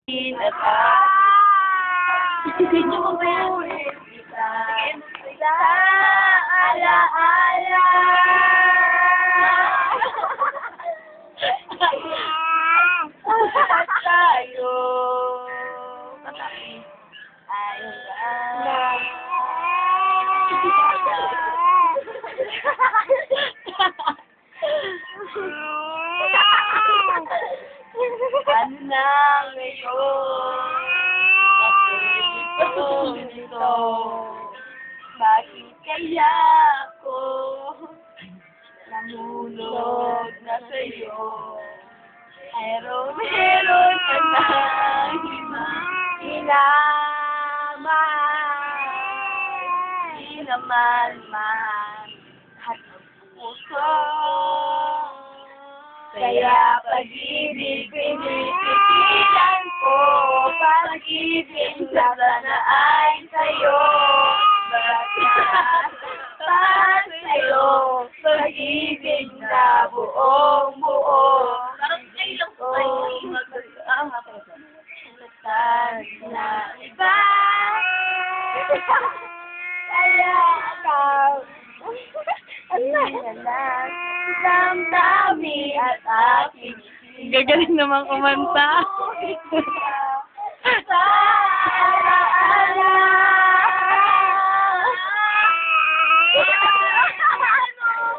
At Video mo ba yan? Sa alaala. Tayo ay ano na ngayon? Ito. Bakit kaya ako namulog na sa'yo? Meron ka na hinaman at puso. Kaya pag-ibig pinipigilan ko, pag-ibig sana ay sa'yo. Para sa'yo, pag-ibig na buong buo. Parang kayo lang po kayo na iba. Kaya ikaw, damdamin at aking gagaling naman kumanta.